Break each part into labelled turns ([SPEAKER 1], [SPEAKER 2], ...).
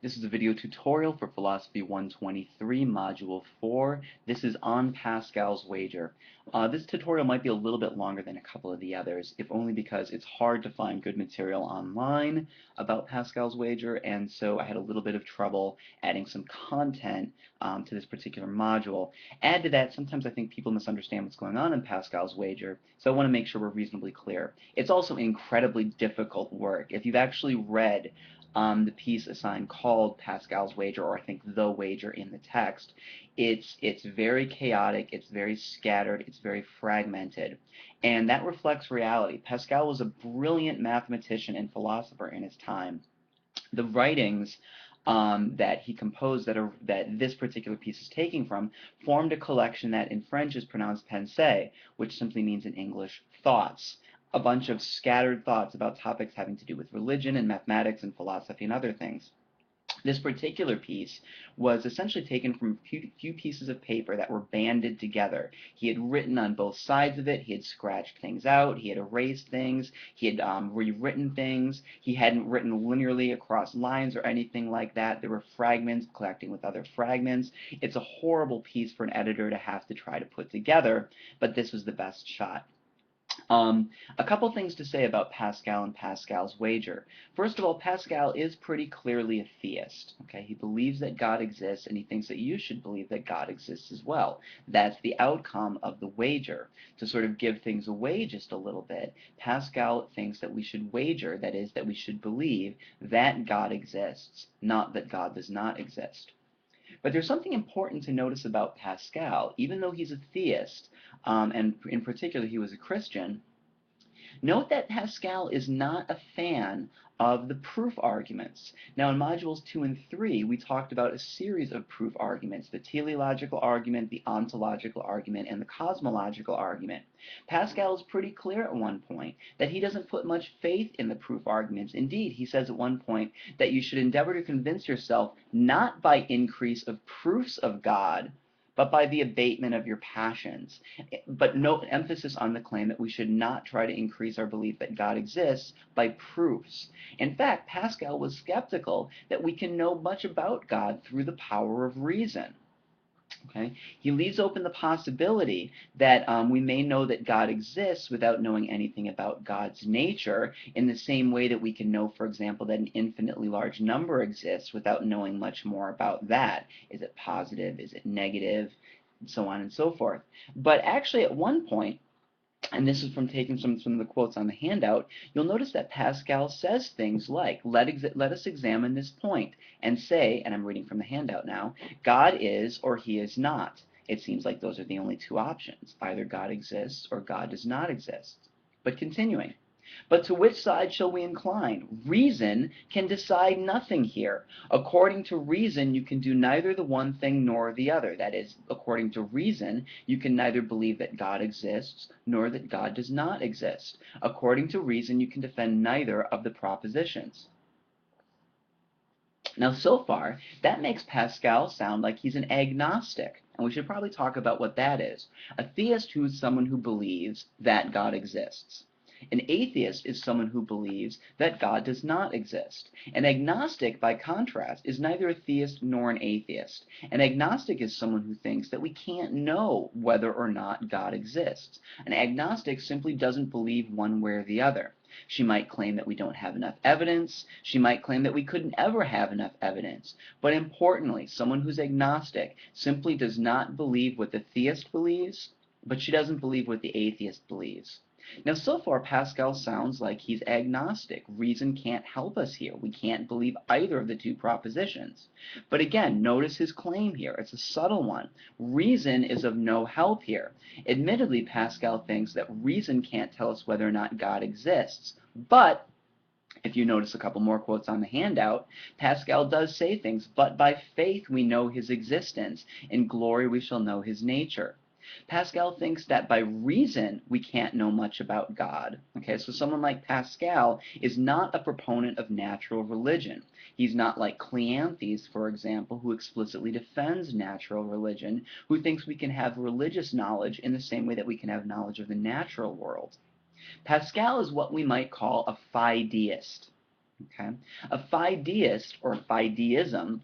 [SPEAKER 1] This is a video tutorial for Philosophy 123, Module 4. This is on Pascal's wager. This tutorial might be a little bit longer than a couple of the others, if only because it's hard to find good material online about Pascal's wager, and so I had a little bit of trouble adding some content to this particular module. Add to that, sometimes I think people misunderstand what's going on in Pascal's wager, so I want to make sure we're reasonably clear. It's also incredibly difficult work. If you've actually read the piece assigned called Pascal's wager, or I think the wager in the text, it's very chaotic, it's very scattered, it's very fragmented, and that reflects reality. Pascal was a brilliant mathematician and philosopher in his time. The writings that he composed that this particular piece is taking from formed a collection that in French is pronounced pensée, which simply means in English thoughts. A bunch of scattered thoughts about topics having to do with religion and mathematics and philosophy and other things. This particular piece was essentially taken from a few pieces of paper that were banded together. He had written on both sides of it, he had scratched things out, he had erased things, he had rewritten things, he hadn't written linearly across lines or anything like that. There were fragments collecting with other fragments. It's a horrible piece for an editor to have to try to put together, but this was the best shot. A couple things to say about Pascal and Pascal's wager. First of all, Pascal is pretty clearly a theist. Okay, he believes that God exists, and he thinks that you should believe that God exists as well. That's the outcome of the wager. To sort of give things away just a little bit, Pascal thinks that we should wager, that is, that we should believe that God exists, not that God does not exist. But there's something important to notice about Pascal. Even though he's a theist, and in particular he was a Christian, note that Pascal is not a fan of the proof arguments. Now in modules 2 and 3, we talked about a series of proof arguments, the teleological argument, the ontological argument, and the cosmological argument. Pascal is pretty clear at one point that he doesn't put much faith in the proof arguments. Indeed, he says at one point that you should endeavor to convince yourself not by increase of proofs of God, but by the abatement of your passions. But no emphasis on the claim that we should not try to increase our belief that God exists by proofs. In fact, Pascal was skeptical that we can know much about God through the power of reason. Okay? He leaves open the possibility that we may know that God exists without knowing anything about God's nature, in the same way that we can know, for example, that an infinitely large number exists without knowing much more about that. Is it positive? Is it negative? And so on and so forth. But actually, at one point, and this is from taking some of the quotes on the handout, you'll notice that Pascal says things like, let us examine this point and say, and I'm reading from the handout now, God is or he is not. It seems like those are the only two options. Either God exists or God does not exist. But continuing. But to which side shall we incline? Reason can decide nothing here. According to reason, you can do neither the one thing nor the other. That is, according to reason, you can neither believe that God exists nor that God does not exist. According to reason, you can defend neither of the propositions. Now, so far, that makes Pascal sound like he's an agnostic, and we should probably talk about what that is. A theist who is someone who believes that God exists. An atheist is someone who believes that God does not exist. An agnostic, by contrast, is neither a theist nor an atheist. An agnostic is someone who thinks that we can't know whether or not God exists. An agnostic simply doesn't believe one way or the other. She might claim that we don't have enough evidence. She might claim that we couldn't ever have enough evidence. But importantly, someone who's agnostic simply does not believe what the theist believes, but she doesn't believe what the atheist believes. Now, so far, Pascal sounds like he's agnostic. Reason can't help us here. We can't believe either of the two propositions. But again, notice his claim here. It's a subtle one. Reason is of no help here. Admittedly, Pascal thinks that reason can't tell us whether or not God exists. But if you notice a couple more quotes on the handout, Pascal does say things, but by faith we know his existence, in glory we shall know his nature. Pascal thinks that by reason we can't know much about God. Okay, so someone like Pascal is not a proponent of natural religion. He's not like Cleanthes, for example, who explicitly defends natural religion, who thinks we can have religious knowledge in the same way that we can have knowledge of the natural world. Pascal is what we might call a fideist. Okay? A fideist or fideism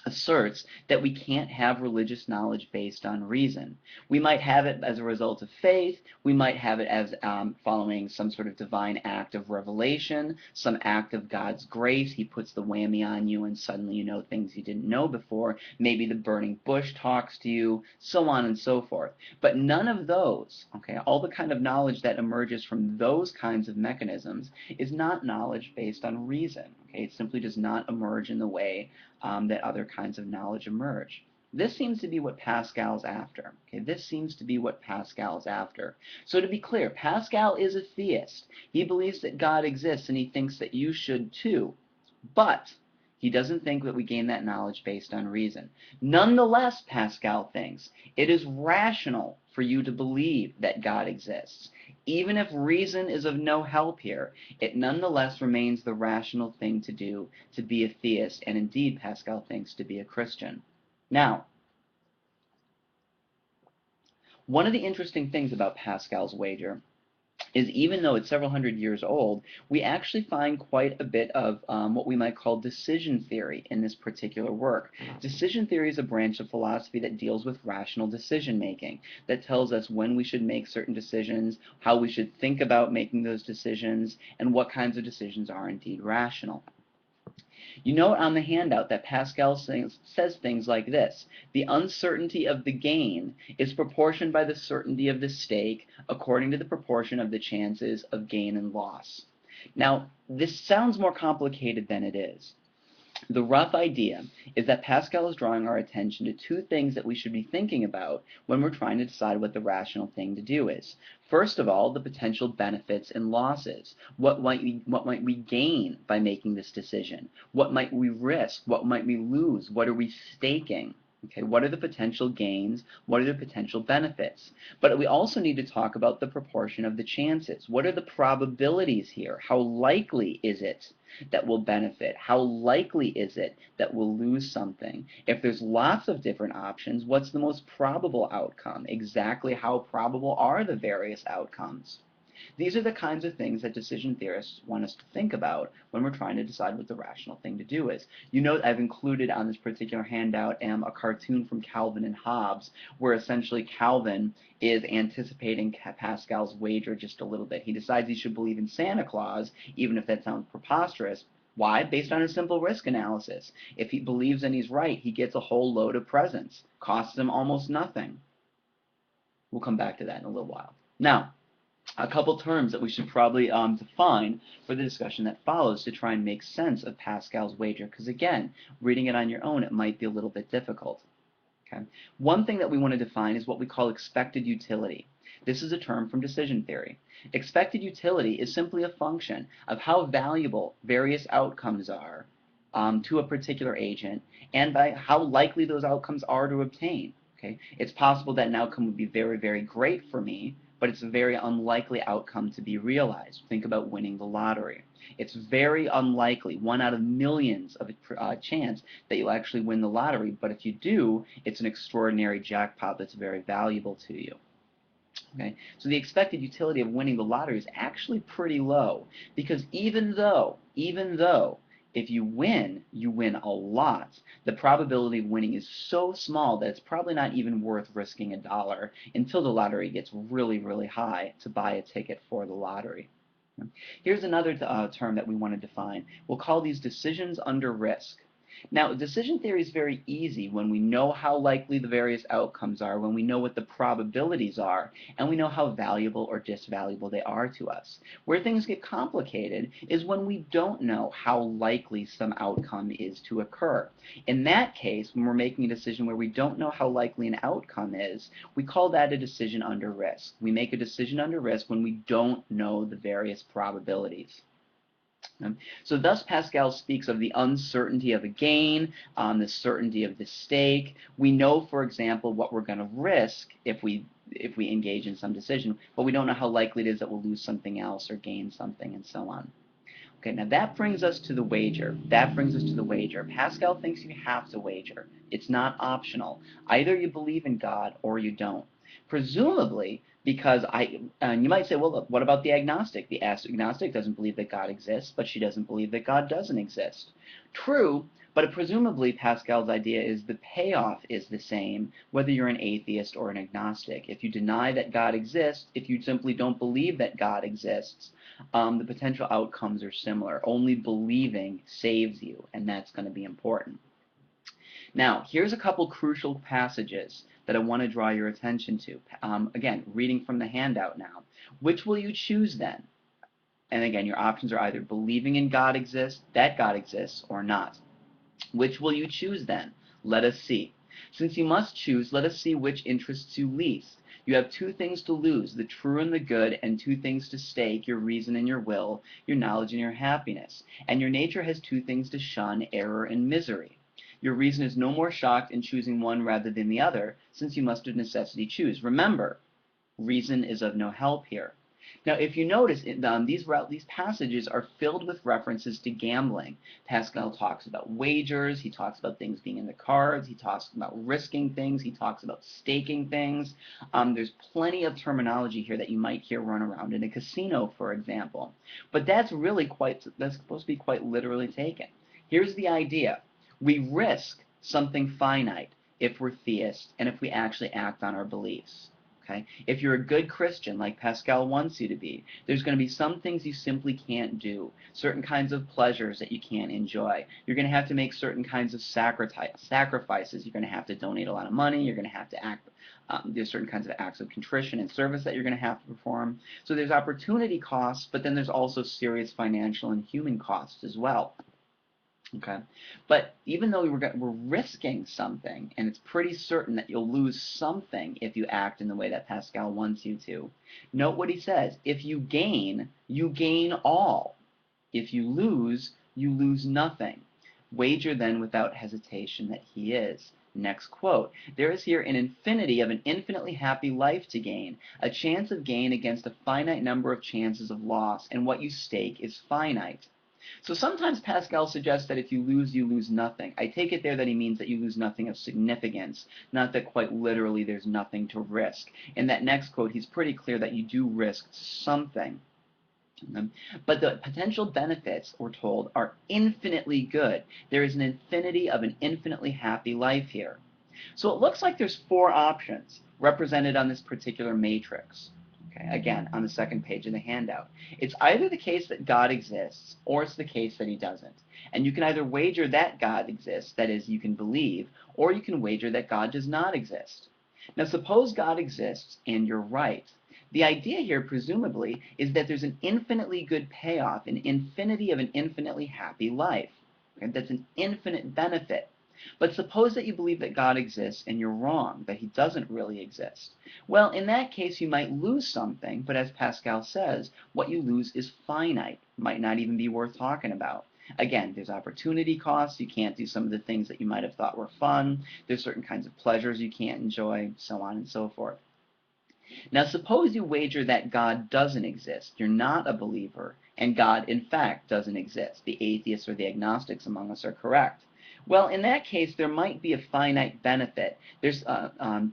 [SPEAKER 1] asserts that we can't have religious knowledge based on reason. We might have it as a result of faith. We might have it as following some sort of divine act of revelation, some act of God's grace. He puts the whammy on you and suddenly you know things you didn't know before. Maybe the burning bush talks to you, so on and so forth. But none of those, okay, all the kind of knowledge that emerges from those kinds of mechanisms is not knowledge based on reason. Okay, it simply does not emerge in the way that other kinds of knowledge emerge. This seems to be what Pascal's after. Okay, this seems to be what Pascal's after. So to be clear, Pascal is a theist. He believes that God exists and he thinks that you should too. But he doesn't think that we gain that knowledge based on reason. Nonetheless, Pascal thinks it is rational for you to believe that God exists. Even if reason is of no help here, it nonetheless remains the rational thing to do to be a theist, and indeed, Pascal thinks, to be a Christian. Now, one of the interesting things about Pascal's wager is even though it's several hundred years old, we actually find quite a bit of what we might call decision theory in this particular work. Decision theory is a branch of philosophy that deals with rational decision making, that tells us when we should make certain decisions, how we should think about making those decisions, and what kinds of decisions are indeed rational. You note on the handout that Pascal says things like this: the uncertainty of the gain is proportioned by the certainty of the stake according to the proportion of the chances of gain and loss. Now, this sounds more complicated than it is. The rough idea is that Pascal is drawing our attention to two things that we should be thinking about when we're trying to decide what the rational thing to do is. First of all, the potential benefits and losses. What might we gain by making this decision? What might we risk? What might we lose? What are we staking? Okay, what are the potential gains? What are the potential benefits? But we also need to talk about the proportion of the chances. What are the probabilities here? How likely is it that we'll benefit? How likely is it that we'll lose something? If there's lots of different options, what's the most probable outcome? Exactly how probable are the various outcomes? These are the kinds of things that decision theorists want us to think about when we're trying to decide what the rational thing to do is. You note I've included on this particular handout a cartoon from Calvin and Hobbes, where essentially Calvin is anticipating Pascal's wager just a little bit. He decides he should believe in Santa Claus, even if that sounds preposterous. Why? Based on a simple risk analysis. If he believes and he's right, he gets a whole load of presents. Costs him almost nothing. We'll come back to that in a little while. Now, a couple terms that we should probably define for the discussion that follows to try and make sense of Pascal's wager, because again, reading it on your own, it might be a little bit difficult. Okay? One thing that we want to define is what we call expected utility. This is a term from decision theory. Expected utility is simply a function of how valuable various outcomes are to a particular agent and by how likely those outcomes are to obtain. Okay? It's possible that an outcome would be very, very great for me, but it's a very unlikely outcome to be realized. Think about winning the lottery. It's very unlikely, 1 out of millions of chance that you'll actually win the lottery, but if you do, it's an extraordinary jackpot that's very valuable to you. Okay? So the expected utility of winning the lottery is actually pretty low, because even though if you win a lot, the probability of winning is so small that it's probably not even worth risking $1 until the lottery gets really, really high to buy a ticket for the lottery. Here's another term that we want to define. We'll call these decisions under risk. Now, decision theory is very easy when we know how likely the various outcomes are, when we know what the probabilities are, and we know how valuable or disvaluable they are to us. Where things get complicated is when we don't know how likely some outcome is to occur. In that case, when we're making a decision where we don't know how likely an outcome is, we call that a decision under risk. We make a decision under risk when we don't know the various probabilities. So thus Pascal speaks of the uncertainty of a gain, the certainty of the stake. We know, for example, what we're going to risk if we engage in some decision, but we don't know how likely it is that we'll lose something else or gain something and so on. Okay, now that brings us to the wager. Pascal thinks you have to wager. It's not optional. Either you believe in God or you don't. Presumably, Because and you might say, well, look, what about the agnostic? The agnostic doesn't believe that God exists, but she doesn't believe that God doesn't exist. True, but presumably Pascal's idea is the payoff is the same, whether you're an atheist or an agnostic. If you deny that God exists, if you simply don't believe that God exists, the potential outcomes are similar. Only believing saves you, and that's going to be important. Now, here's a couple crucial passages that I want to draw your attention to. Again, reading from the handout now. Which will you choose then? And again, your options are either believing in God exists, that God exists, or not. Which will you choose then? Let us see. Since you must choose, let us see which interests you least. You have two things to lose, the true and the good, and two things to stake, your reason and your will, your knowledge and your happiness. And your nature has two things to shun, error and misery. Your reason is no more shocked in choosing one rather than the other, since you must of necessity choose. Remember, reason is of no help here. Now, if you notice, these passages are filled with references to gambling. Pascal talks about wagers, he talks about things being in the cards, he talks about risking things, he talks about staking things. There's plenty of terminology here that you might hear run around in a casino, for example. But that's supposed to be quite literally taken. Here's the idea. We risk something finite if we're theists and if we actually act on our beliefs. Okay? If you're a good Christian, like Pascal wants you to be, there's going to be some things you simply can't do, certain kinds of pleasures that you can't enjoy. You're going to have to make certain kinds of sacrifices. You're going to have to donate a lot of money. You're going to have to act. There's certain kinds of acts of contrition and service that you're going to have to perform. So there's opportunity costs, but then there's also serious financial and human costs as well. Okay, but even though we're risking something, and it's pretty certain that you'll lose something if you act in the way that Pascal wants you to, note what he says. If you gain all. If you lose nothing. Wager then without hesitation that he is. Next quote. There is here an infinity of an infinitely happy life to gain, a chance of gain against a finite number of chances of loss, and what you stake is finite. So sometimes Pascal suggests that if you lose nothing. I take it there that he means that you lose nothing of significance, not that quite literally there's nothing to risk. In that next quote, he's pretty clear that you do risk something. But the potential benefits, we're told, are infinitely good. There is an infinity of an infinitely happy life here. So it looks like there's four options represented on this particular matrix. Okay, again, on the second page of the handout. It's either the case that God exists, or it's the case that he doesn't. And you can either wager that God exists, that is, you can believe, or you can wager that God does not exist. Now suppose God exists, and you're right. The idea here, presumably, is that there's an infinitely good payoff, an infinity of an infinitely happy life. Okay? That's an infinite benefit. But suppose that you believe that God exists and you're wrong, that he doesn't really exist. Well, in that case, you might lose something, but as Pascal says, what you lose is finite, might not even be worth talking about. Again, there's opportunity costs. You can't do some of the things that you might have thought were fun. There's certain kinds of pleasures you can't enjoy, so on and so forth. Now, suppose you wager that God doesn't exist. You're not a believer, and God, in fact, doesn't exist. The atheists or the agnostics among us are correct. Well, in that case, there might be a finite benefit. There's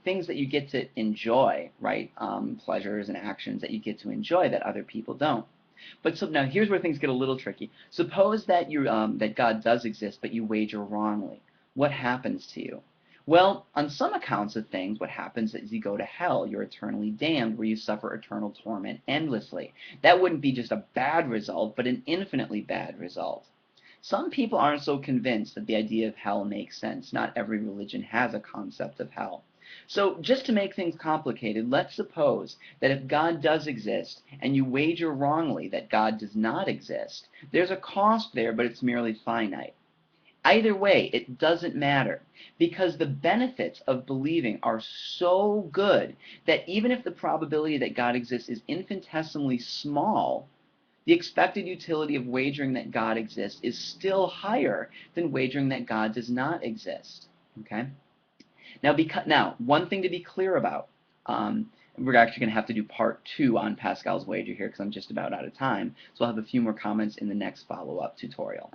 [SPEAKER 1] things that you get to enjoy, right? Pleasures and actions that you get to enjoy that other people don't. But so now here's where things get a little tricky. Suppose that that God does exist, but you wager wrongly. What happens to you? Well, on some accounts of things, what happens is you go to hell. You're eternally damned, where you suffer eternal torment endlessly. That wouldn't be just a bad result, but an infinitely bad result. Some people aren't so convinced that the idea of hell makes sense. Not every religion has a concept of hell. So just to make things complicated, let's suppose that if God does exist and you wager wrongly that God does not exist, there's a cost there, but it's merely finite. Either way, it doesn't matter, because the benefits of believing are so good that even if the probability that God exists is infinitesimally small, the expected utility of wagering that God exists is still higher than wagering that God does not exist. Okay? Now, one thing to be clear about, we're actually going to have to do part 2 on Pascal's wager here because I'm just about out of time, so I'll have a few more comments in the next follow-up tutorial.